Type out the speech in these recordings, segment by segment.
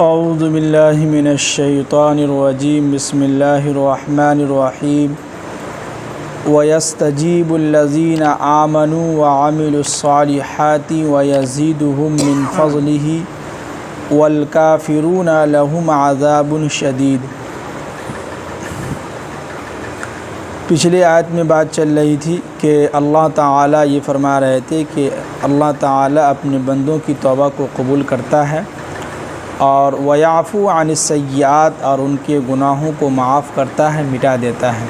اعوذ باللہ من الشیطان الرجیم بسم اللہ الرحمن الرحیم وَيَسْتَجِيبُ الَّذِينَ آمَنُوا وَعَمِلُوا الصَّالِحَاتِ وَيَزِيدُهُم مِّن فَضْلِهِ وَالْكَافِرُونَ لَهُمْ عَذَابٌ شَدِيدٌ۔ پچھلے آیت میں بات چل رہی تھی کہ اللہ تعالیٰ یہ فرما رہے تھے کہ اللہ تعالیٰ اپنے بندوں کی توبہ کو قبول کرتا ہے اور وَيَعْفُو عَنِ السَّيِّئَاتِ اور ان کے گناہوں کو معاف کرتا ہے، مٹا دیتا ہے۔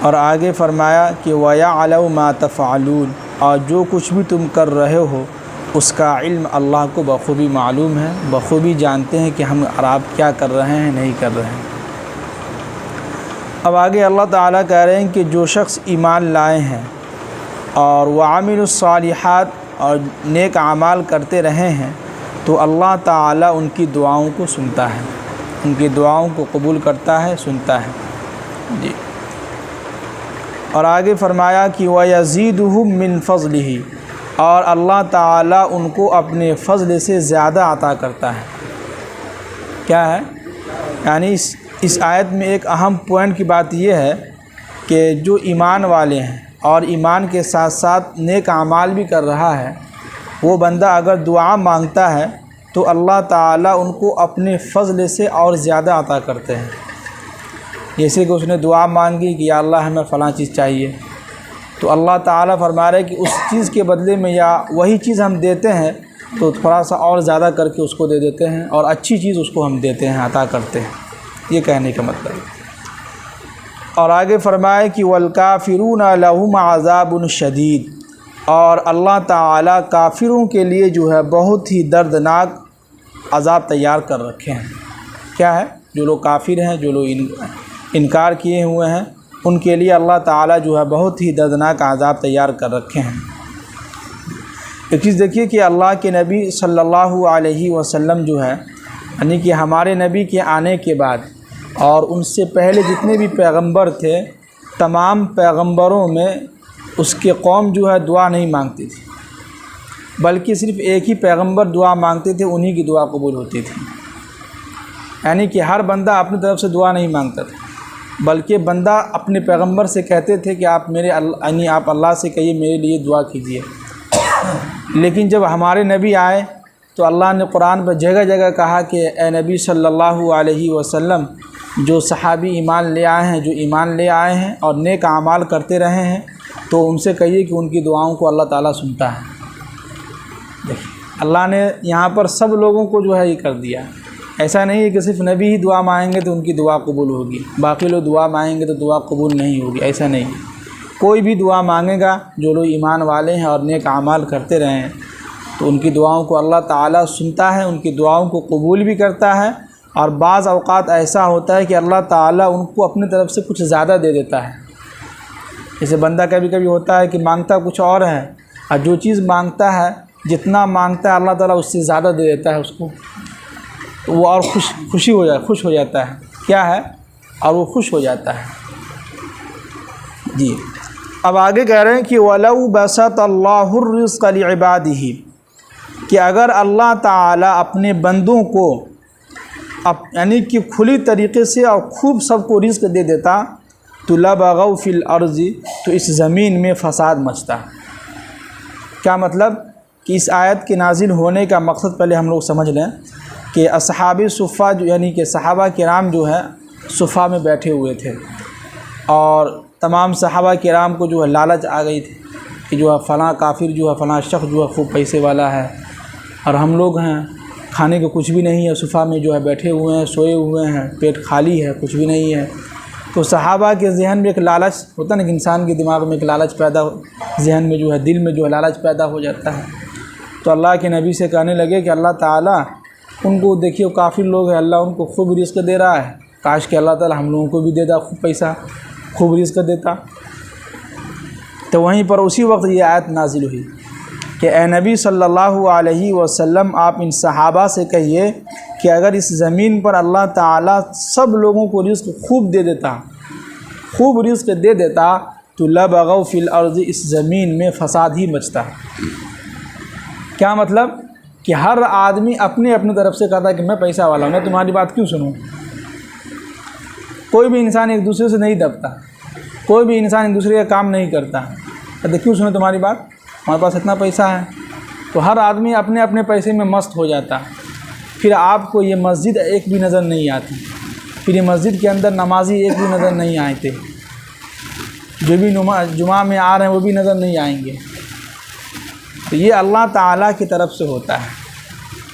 اور آگے فرمایا کہ وَيَعْلَمُ مَا تَفْعَلُونَ اور جو کچھ بھی تم کر رہے ہو اس کا علم اللہ کو بخوبی معلوم ہے، بخوبی جانتے ہیں کہ ہم اور آپ کیا کر رہے ہیں، نہیں کر رہے ہیں۔ اب آگے اللہ تعالیٰ کہہ رہے ہیں کہ جو شخص ایمان لائے ہیں اور وَعَمِلُوا الصَّالِحَاتِ اور نیک اعمال کرتے رہے ہیں تو اللہ تعالیٰ ان کی دعاؤں کو سنتا ہے، ان کی دعاؤں کو قبول کرتا ہے، سنتا ہے جی۔ اور آگے فرمایا کہ وَيَزِيدُهُم مِّن فَضْلِهِ اور اللہ تعالیٰ ان کو اپنے فضل سے زیادہ عطا کرتا ہے۔ کیا ہے؟ یعنی اس آیت میں ایک اہم پوائنٹ کی بات یہ ہے کہ جو ایمان والے ہیں اور ایمان کے ساتھ ساتھ نیک اعمال بھی کر رہا ہے، وہ بندہ اگر دعا مانگتا ہے تو اللہ تعالیٰ ان کو اپنے فضل سے اور زیادہ عطا کرتے ہیں۔ جیسے کہ اس نے دعا مانگی کہ یا اللہ ہمیں فلاں چیز چاہیے، تو اللہ تعالیٰ فرما رہے کہ اس چیز کے بدلے میں یا وہی چیز ہم دیتے ہیں تو تھوڑا سا اور زیادہ کر کے اس کو دے دیتے ہیں اور اچھی چیز اس کو ہم دیتے ہیں، عطا کرتے ہیں، یہ کہنے کا مطلب ہے۔ اور آگے فرمائے کہ وَالْكَافِرُونَ لَهُمْ عَذَابٌ شَدِيدٌ اور اللہ تعالیٰ کافروں کے لیے جو ہے بہت ہی دردناک عذاب تیار کر رکھے ہیں۔ کیا ہے؟ جو لوگ کافر ہیں، جو لوگ انکار کیے ہوئے ہیں، ان کے لیے اللہ تعالیٰ جو ہے بہت ہی دردناک عذاب تیار کر رکھے ہیں۔ ایک چیز دیکھیے کہ اللہ کے نبی صلی اللہ علیہ وسلم جو ہے، یعنی کہ ہمارے نبی کے آنے کے بعد اور ان سے پہلے جتنے بھی پیغمبر تھے، تمام پیغمبروں میں اس کے قوم جو ہے دعا نہیں مانگتی تھی، بلکہ صرف ایک ہی پیغمبر دعا مانگتے تھے، انہی کی دعا قبول ہوتی تھی۔ یعنی کہ ہر بندہ اپنی طرف سے دعا نہیں مانگتا تھا، بلکہ بندہ اپنے پیغمبر سے کہتے تھے کہ آپ آپ اللہ سے کہیے میرے لیے دعا کیجیے۔ لیکن جب ہمارے نبی آئے تو اللہ نے قرآن پر جگہ جگہ کہا کہ اے نبی صلی اللہ علیہ وسلم، جو صحابی ایمان لے آئے ہیں، جو ایمان لے آئے ہیں اور نیک اعمال کرتے رہے ہیں، تو ان سے کہیے کہ ان کی دعاؤں کو اللہ تعالیٰ سنتا ہے۔ دیکھیے اللہ نے یہاں پر سب لوگوں کو جو ہے یہ کر دیا۔ ایسا نہیں ہے کہ صرف نبی ہی دعا مانگیں گے تو ان کی دعا قبول ہوگی، باقی لوگ دعا مانگیں گے تو دعا قبول نہیں ہوگی، ایسا نہیں۔ کوئی بھی دعا مانگے گا جو لوگ ایمان والے ہیں اور نیک اعمال کرتے رہے ہیں تو ان کی دعاؤں کو اللہ تعالیٰ سنتا ہے، ان کی دعاؤں کو قبول بھی کرتا ہے۔ اور بعض اوقات ایسا ہوتا ہے کہ اللہ تعالیٰ ان کو اپنی طرف سے کچھ زیادہ دے دیتا ہے۔ جیسے بندہ کبھی کبھی ہوتا ہے کہ مانگتا کچھ اور ہے، اور جو چیز مانگتا ہے، جتنا مانگتا ہے اللہ تعالیٰ اس سے زیادہ دے دیتا ہے اس کو، تو وہ اور خوش ہو جاتا ہے۔ کیا ہے؟ اور وہ خوش ہو جاتا ہے جی۔ اب آگے کہہ رہے ہیں کہ وَلَوْ بَسَطَ اللَّهُ الرِّزْقَ لِعِبَادِهِ کہ اگر اللہ تعالیٰ اپنے بندوں کو یعنی کہ کھلی طریقے سے اور خوب سب کو رزق دے دیتا تو لَبَغَوْا فِي الْأَرْضِ تو اس زمین میں فساد مچتا۔ کیا مطلب؟ کہ اس آیت کے نازل ہونے کا مقصد پہلے ہم لوگ سمجھ لیں کہ اصحاب صفہ یعنی کہ صحابہ کرام جو ہے صفہ میں بیٹھے ہوئے تھے، اور تمام صحابہ کرام کو جو ہے لالچ آ گئی تھی کہ جو ہے فلاں کافر جو ہے فلاں شخص جو ہے خوب پیسے والا ہے اور ہم لوگ ہیں کھانے کو کچھ بھی نہیں ہے، صفہ میں جو ہے بیٹھے ہوئے ہیں، سوئے ہوئے ہیں، پیٹ خالی ہے، کچھ بھی نہیں ہے۔ تو صحابہ کے ذہن میں ایک لالچ ہوتا ہے نا کہ انسان کے دماغ میں ایک لالچ پیدا، ذہن میں جو ہے دل میں جو ہے لالچ پیدا ہو جاتا ہے۔ تو اللہ کے نبی سے کہنے لگے کہ اللہ تعالیٰ ان کو دیکھیے کافر لوگ ہیں، اللہ ان کو خوب رزق دے رہا ہے، کاش کہ اللہ تعالیٰ ہم لوگوں کو بھی دیتا، خوب پیسہ خوب رزق دیتا۔ تو وہیں پر اسی وقت یہ آیت نازل ہوئی کہ اے نبی صلی اللہ علیہ وسلم، آپ ان صحابہ سے کہیے کہ اگر اس زمین پر اللہ تعالیٰ سب لوگوں کو رزق خوب دے دیتا، خوب رزق دے دیتا تو لَبَغَوْا فِي الْأَرْضِ اس زمین میں فساد ہی مچتا۔ کیا مطلب؟ کہ ہر آدمی اپنی اپنی طرف سے کہتا ہے کہ میں پیسہ والا ہوں، میں تمہاری بات کیوں سنوں۔ کوئی بھی انسان ایک دوسرے سے نہیں دبتا، کوئی بھی انسان ایک دوسرے کا کام نہیں کرتا، کہتے کیوں سنیں تمہاری بات، ہمارے پاس اتنا پیسہ ہے۔ تو ہر آدمی اپنے اپنے پیسے میں مست ہو جاتا، پھر آپ کو یہ مسجد ایک بھی نظر نہیں آتی، پھر یہ مسجد کے اندر نمازی ایک بھی نظر نہیں آئے تھے، جو بھی جمعہ میں آ رہے ہیں وہ بھی نظر نہیں آئیں گے۔ تو یہ اللہ تعالیٰ کی طرف سے ہوتا ہے۔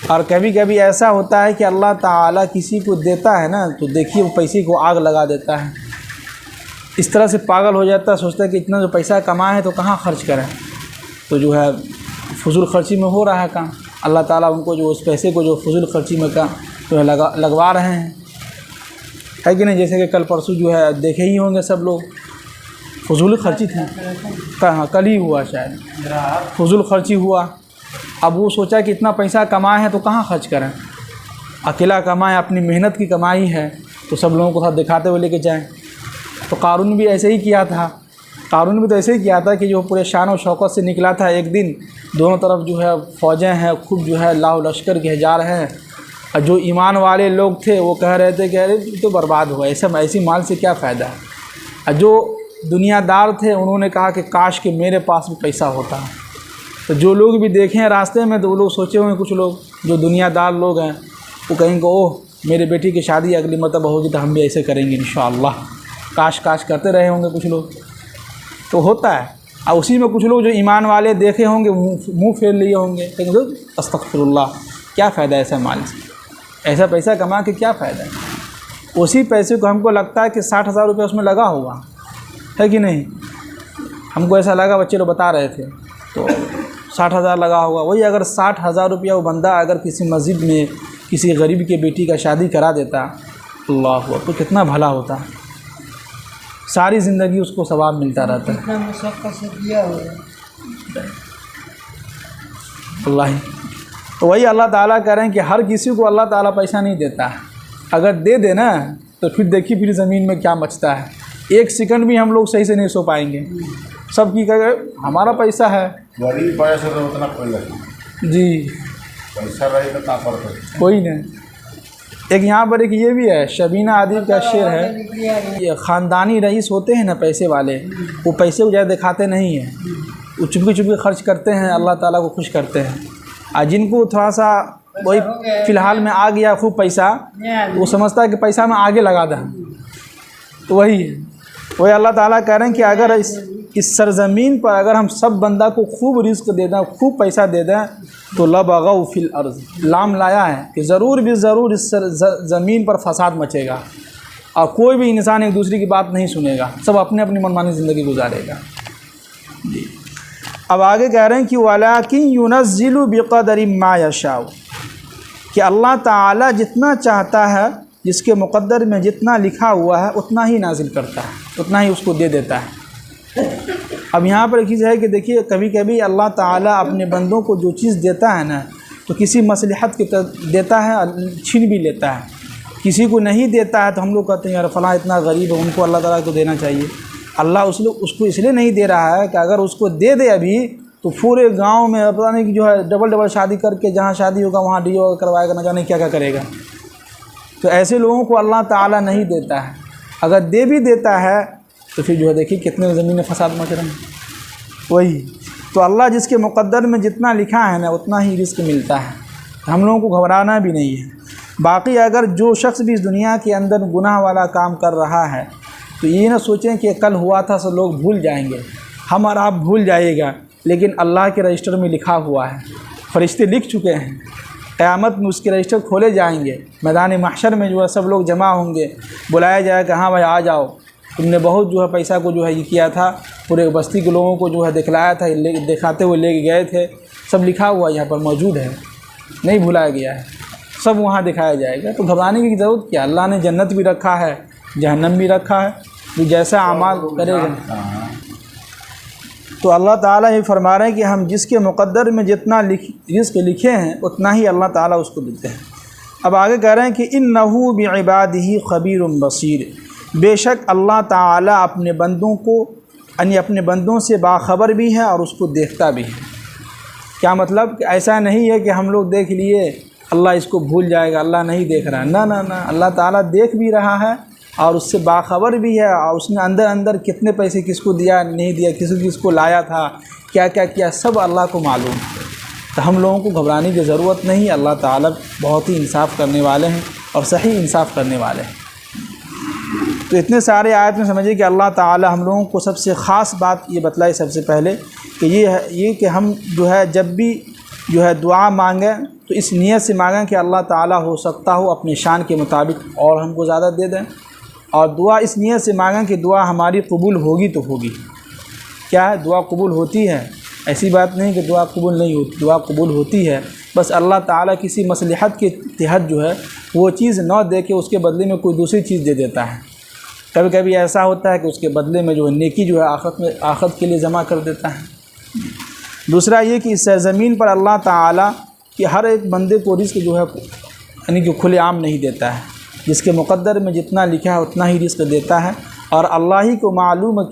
اور کبھی کبھی ایسا ہوتا ہے کہ اللہ تعالیٰ کسی کو دیتا ہے نا، تو دیکھیے وہ پیسے کو آگ لگا دیتا ہے، اس طرح سے پاگل ہو جاتا ہے، سوچتا ہے کہ اتنا جو پیسہ کمائے تو کہاں خرچ کریں، تو جو ہے فضول خرچی میں ہو رہا ہے کام۔ اللہ تعالیٰ ان کو جو اس پیسے کو جو فضول خرچی میں کا جو ہے لگوا رہے ہیں، ہے کہ نہیں؟ جیسے کہ کل پرسوں جو ہے دیکھے ہی ہوں گے سب لوگ، فضول خرچی تھی، کہاں کل ہی ہوا شاید، فضول خرچی ہوا۔ اب وہ سوچا کہ اتنا پیسہ کمائے ہیں تو کہاں خرچ کریں، اکیلا کمائے، اپنی محنت کی کمائی ہے تو سب لوگوں کو ساتھ دکھاتے ہوئے لے کے جائیں۔ تو قارون بھی ایسے ہی کیا تھا، قارون بھی تو ایسے ہی کیا تھا کہ جو پورے شان و شوکت سے نکلا تھا، ایک دن دونوں طرف جو ہے فوجیں ہیں، خوب جو ہے لاؤ لشکر کے جا رہے ہیں، اور جو ایمان والے لوگ تھے وہ کہہ رہے تھے کہ ارے یہ تو برباد ہوا، ایسی مال سے کیا فائدہ ہے۔ اور جو دنیا دار تھے انہوں نے کہا کہ کاش کہ میرے پاس بھی پیسہ ہوتا۔ تو جو لوگ بھی دیکھیں راستے میں تو وہ لوگ سوچے ہوئے، کچھ لوگ جو دنیا دار لوگ ہیں وہ کہیں گے اوہ میرے بیٹی کی شادی اگلی مرتبہ ہوگی تو ہم بھی ایسے کریں گے انشاءاللہ، کاش کرتے رہے ہوں گے کچھ لوگ، تو ہوتا ہے۔ اور اسی میں کچھ لوگ جو ایمان والے دیکھے ہوں گے منہ پھیر لیے ہوں گے، کہیں گے استغفر اللہ، کیا فائدہ ایسا مال سے، ایسا پیسہ کما کے کیا فائدہ ہے۔ اسی پیسے کو ہم کو لگتا ہے کہ 60,000 روپے اس میں لگا ہوا ہے کہ نہیں، ہم کو ایسا لگا، بچے لوگ بتا رہے تھے، تو 60,000 لگا ہوگا۔ وہی اگر 60,000 روپیہ وہ بندہ اگر کسی مسجد میں کسی غریب کی بیٹی کا شادی کرا دیتا، اللہ تو کتنا بھلا ہوتا، ساری زندگی اس کو ثواب ملتا رہتا ہے۔ اللہ تو وہی اللہ تعالیٰ کہہ رہے ہیں کہ ہر کسی کو اللہ تعالیٰ پیسہ نہیں دیتا، اگر دے دے نا تو پھر دیکھیے پھر زمین میں کیا مچتا ہے، ایک سیکنڈ بھی ہم لوگ صحیح سے نہیں سو پائیں گے، سب کی کہہ گئے ہمارا پیسہ ہے جی، کوئی نہیں۔ ایک یہاں پر ایک یہ بھی ہے، شبینہ ادیب کا شعر ہے، یہ خاندانی رئیس ہوتے ہیں نا پیسے والے، وہ پیسے کو زیادہ دکھاتے نہیں ہیں، وہ چپکے چپکے خرچ کرتے ہیں، اللہ تعالیٰ کو خوش کرتے ہیں۔ اور جن کو تھوڑا سا وہی فی الحال میں آ گیا خوب پیسہ، وہ سمجھتا ہے کہ پیسہ میں آگے لگا دیں، تو وہی ہے۔ وہی اللہ تعالیٰ کہہ رہے ہیں کہ اگر اس سرزمین پر اگر ہم سب بندہ کو خوب رزق دے دیں، خوب پیسہ دے دیں، تو لبغوا فی الارض، لام لایا ہے کہ ضرور بھی ضرور اس زمین پر فساد مچے گا، اور کوئی بھی انسان ایک دوسرے کی بات نہیں سنے گا، سب اپنے اپنی منمانی زندگی گزارے گا جی۔ اب آگے کہہ رہے ہیں کہ وَلَٰكِن يُنَزِّلُ بِقَدَرٍ مَا يَشَاءُ، کہ اللہ تعالیٰ جتنا چاہتا ہے، جس کے مقدر میں جتنا لکھا ہوا ہے اتنا ہی نازل کرتا ہے، اتنا ہی اس کو دے دیتا ہے۔ اب یہاں پر ایک چیز ہے کہ دیکھیے کبھی کبھی اللہ تعالیٰ اپنے بندوں کو جو چیز دیتا ہے نا تو کسی مصلحت کی دیتا ہے اور چھین بھی لیتا ہے، کسی کو نہیں دیتا ہے تو ہم لوگ کہتے ہیں یار فلاں اتنا غریب ہے، ان کو اللہ تعالیٰ کو دینا چاہیے۔ اللہ اس کو اس لیے نہیں دے رہا ہے کہ اگر اس کو دے دے ابھی تو پورے گاؤں میں پتہ نہیں کہ جو ہے ڈبل شادی کر کے جہاں شادی ہوگا وہاں ڈی او کروائے گا، نہ جانے کیا کیا کرے گا۔ تو ایسے لوگوں کو اللہ تعالیٰ نہیں دیتا ہے، اگر دے بھی دیتا ہے تو پھر جو ہے دیکھیے کتنے زمین فساد مچ رہے ہیں۔ وہی تو اللہ جس کے مقدر میں جتنا لکھا ہے نا اتنا ہی رزق ملتا ہے، ہم لوگوں کو گھبرانا بھی نہیں ہے۔ باقی اگر جو شخص بھی اس دنیا کے اندر گناہ والا کام کر رہا ہے تو یہ نہ سوچیں کہ کل ہوا تھا سب لوگ بھول جائیں گے، ہم اور آپ بھول جائے گا، لیکن اللہ کے رجسٹر میں لکھا ہوا ہے، فرشتے لکھ چکے ہیں، قیامت میں اس کے رجسٹر کھولے جائیں گے، میدان محشر میں جو ہے سب لوگ جمع ہوں گے، بلایا جائے کہ ہاں بھائی آ جاؤ، تم نے بہت جو ہے پیسہ کو جو ہے یہ کیا تھا، پورے بستی کے لوگوں کو جو ہے دکھلایا تھا، دکھاتے ہوئے لے کے گئے تھے، سب لکھا ہوا یہاں پر موجود ہے، نہیں بھلایا گیا ہے، سب وہاں دکھایا جائے گا۔ تو گھبرانے کی ضرورت کیا، اللہ نے جنت بھی رکھا ہے، جہنم بھی رکھا ہے، جو جیسا اعمال کرے گا۔ تو اللہ تعالیٰ یہ فرما رہے ہیں کہ ہم جس کے مقدر میں جتنا رزق لکھے ہیں اتنا ہی اللہ تعالیٰ اس کو دیتے ہیں۔ اب آگے کہہ رہے ہیں کہ انہ بعبادہ خبیر بصیر، بے شک اللہ تعالیٰ اپنے بندوں کو یعنی اپنے بندوں سے باخبر بھی ہے اور اس کو دیکھتا بھی ہے۔ کیا مطلب کہ ایسا نہیں ہے کہ ہم لوگ دیکھ لیے اللہ اس کو بھول جائے گا، اللہ نہیں دیکھ رہا ہے، نہ، اللہ تعالیٰ دیکھ بھی رہا ہے اور اس سے باخبر بھی ہے، اور اس نے اندر کتنے پیسے کس کو دیا نہیں دیا، کس کو لایا تھا، کیا کیا سب اللہ کو معلوم ہے۔ تو ہم لوگوں کو گھبرانے کی ضرورت نہیں، اللہ تعالیٰ بہت ہی انصاف کرنے والے ہیں اور صحیح انصاف کرنے والے ہیں۔ تو اتنے سارے آیت میں سمجھیے کہ اللہ تعالیٰ ہم لوگوں کو سب سے خاص بات یہ بتلائی سب سے پہلے کہ یہ کہ ہم جو ہے جب بھی جو ہے دعا مانگیں تو اس نیت سے مانگیں کہ اللہ تعالیٰ ہو سکتا ہو اپنی شان کے مطابق اور ہم کو زیادہ دے دیں، اور دعا اس نیت سے مانگیں کہ دعا ہماری قبول ہوگی تو ہوگی۔ کیا ہے؟ دعا قبول ہوتی ہے، ایسی بات نہیں کہ دعا قبول نہیں ہوتی، دعا قبول ہوتی ہے، بس اللہ تعالیٰ کسی مصلحت کے تحت جو ہے وہ چیز نہ دے کے اس کے بدلے میں کوئی دوسری چیز دے دیتا ہے۔ کبھی کبھی ایسا ہوتا ہے کہ اس کے بدلے میں جو ہے نیکی جو ہے آخرت کے لیے جمع کر دیتا ہے۔ دوسرا یہ کہ اس سرزمین پر اللہ تعالیٰ کہ ہر ایک بندے کو رزق جو ہے یعنی کہ کھلے عام نہیں دیتا ہے، جس کے مقدر میں جتنا لکھا ہے اتنا ہی رزق دیتا ہے، اور اللہ ہی کو معلوم ہے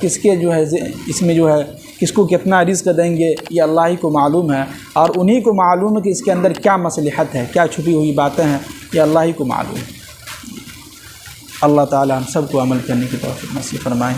کس کے جو ہے اس میں جو ہے کس کو کتنا رزق دیں گے، یہ اللہ ہی کو معلوم ہے، اور انہی کو معلوم ہے کہ اس کے اندر کیا مصلحت ہے، کیا چھپی ہوئی باتیں ہیں، یہ اللہ ہی کو معلوم ہے۔ اللہ تعالی ہم سب کو عمل کرنے کی توفیق نصیب فرمائیں۔